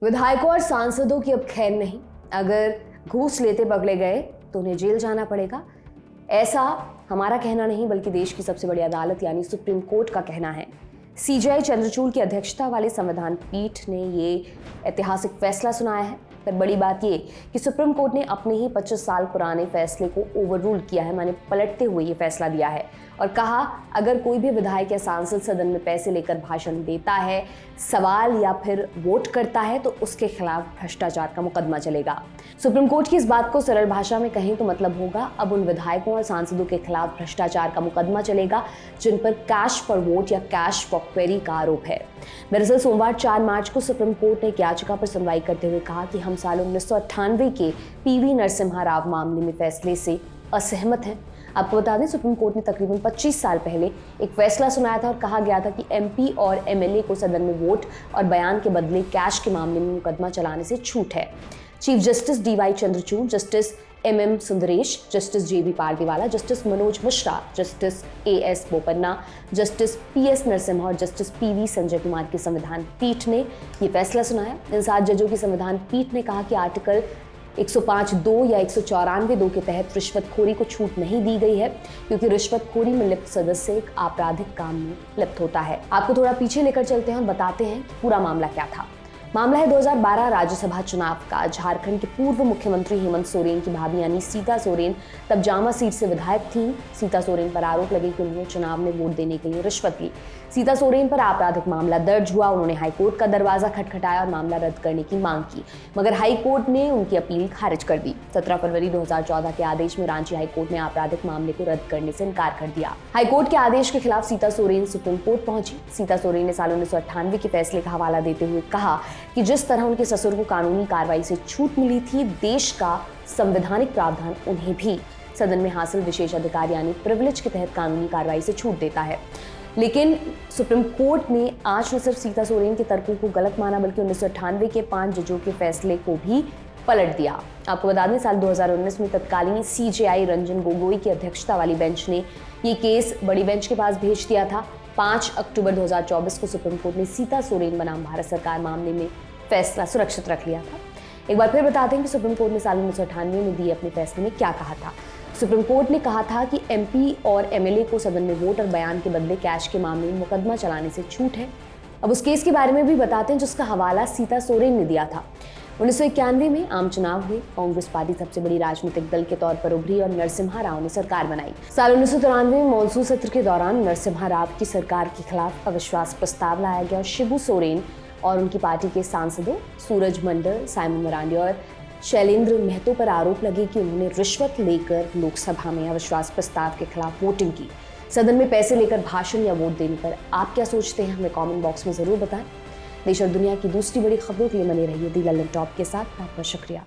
विधायकों और सांसदों की अब खैर नहीं। अगर घूस लेते पकड़े गए तो उन्हें जेल जाना पड़ेगा। ऐसा हमारा कहना नहीं बल्कि देश की सबसे बड़ी अदालत यानी सुप्रीम कोर्ट का कहना है। सीजेआई चंद्रचूड़ की अध्यक्षता वाली संविधान पीठ ने ये ऐतिहासिक फैसला सुनाया है। पर बड़ी बात ये कि सुप्रीम कोर्ट ने अपने ही 25 साल पुराने फैसले को ओवररूल किया है, माने पलटते हुए ये फैसला दिया है और कहा अगर कोई भी विधायक या सांसद सदन में पैसे लेकर भाषण देता है, सवाल या फिर वोट करता है तो उसके खिलाफ भ्रष्टाचार का मुकदमा चलेगा। सुप्रीम कोर्ट की इस बात को सरल भाषा में कहें तो मतलब होगा अब उन विधायकों और सांसदों के खिलाफ भ्रष्टाचार का मुकदमा चलेगा जिन पर कैश फॉर वोट या कैश फॉर क्वेरी का आरोप है। दरअसल सोमवार 4 मार्च को सुप्रीम कोर्ट ने एक याचिका पर सुनवाई करते हुए कहा कि हम साल 1998 के पीवी नरसिम्हा राव मामले में फैसले से असहमत हैं। आपको बता दें सुप्रीम कोर्ट ने तकरीबन 25 साल पहले एक फैसला सुनाया था और कहा गया था कि एमपी और एमएलए को सदन में वोट और बयान के बदले कैश के मामले में मुकदमा चलाने से छूट है। Chief justice DY Chandrachud, justice MM Sundresh, justice JB Pardiwala, justice Manoj Mishra, justice AS Bopanna, justice PS Narasimha और जस्टिस पीवी संजय कुमार की संविधान पीठ ने ये फैसला सुनाया। इन 7 जजों की संविधान पीठ ने कहा कि आर्टिकल 105(2) या 194(2) के तहत रिश्वतखोरी को छूट नहीं दी गई है क्योंकि रिश्वतखोरी में लिप्त सदस्य एक आपराधिक काम में लिप्त होता है। आपको थोड़ा पीछे लेकर चलते हैं और बताते हैं कि पूरा मामला क्या था। मामला है 2012 राज्यसभा चुनाव का। झारखंड के पूर्व मुख्यमंत्री हेमंत सोरेन की भाभी यानी सीता सोरेन तब जामा सीट से विधायक थीं। सीता सोरेन पर आरोप लगे कि उन्होंने चुनाव में वोट देने के लिए रिश्वत ली। सीता सोरेन पर आपराधिक मामला दर्ज हुआ। उन्होंने हाईकोर्ट का दरवाजा खटखटाया और मामला रद्द करने की मांग की, मगर हाईकोर्ट ने उनकी अपील खारिज कर दी। 17 फरवरी 2014 के आदेश में रांची हाईकोर्ट ने आपराधिक मामले को रद्द करने से इनकार कर दिया। हाईकोर्ट के आदेश के खिलाफ सीता सोरेन सुप्रीम कोर्ट पहुंची। सीता सोरेन ने साल 1998 के फैसले का हवाला देते हुए कहा कि जिस तरह उनके ससुर को कानूनी कार्रवाई से छूट मिली थी, देश का संवैधानिक प्रावधान उन्हें भी सदन में हासिल विशेष अधिकार यानी प्रिविलेज के तहत कानूनी कार्रवाई से छूट देता है। लेकिन सुप्रीम कोर्ट ने आज न सिर्फ सीता सोरेन के तर्कों को गलत माना बल्कि 1998 के 5 जजों के फैसले को भी पलट दिया। आपको बता दें साल 2019 में तत्कालीन सीजेआई रंजन गोगोई की अध्यक्षता वाली बेंच ने ये केस बड़ी बेंच के पास भेज दिया था। 5 अक्टूबर 2024 को सुप्रीम कोर्ट ने सीता सोरेन बनाम भारत सरकार मामले में फैसला सुरक्षित रख लिया था। एक बार फिर बताते हैं कि सुप्रीम कोर्ट ने साल 1998 में दिए अपने फैसले में क्या कहा था। सुप्रीम कोर्ट ने कहा था कि एमपी और एमएलए को सदन में वोट और बयान के बदले कैश के मामले में मुकदमा चलाने से छूट है। अब उस केस के बारे में भी बताते हैं जिसका हवाला सीता सोरेन ने दिया था। 1991 में आम चुनाव हुए। कांग्रेस पार्टी सबसे बड़ी राजनीतिक दल के तौर पर उभरी और नरसिम्हा राव ने सरकार बनाई। साल 1993 में मानसून सत्र के दौरान नरसिम्हा राव की सरकार के खिलाफ अविश्वास प्रस्ताव लाया गया और शिबू सोरेन और उनकी पार्टी के सांसदों सूरज मंडल, साइमन मरांडी और शैलेंद्र महतो पर आरोप लगे कि उन्होंने रिश्वत लेकर लोकसभा में अविश्वास प्रस्ताव के खिलाफ वोटिंग की। सदन में पैसे लेकर भाषण या वोट देने पर आप क्या सोचते हैं, हमें कमेंट बॉक्स में जरूर बताएं। देश और दुनिया की दूसरी बड़ी खबरों के लिए बने रहिए दी लल्लन टॉप के साथ। आपका शुक्रिया।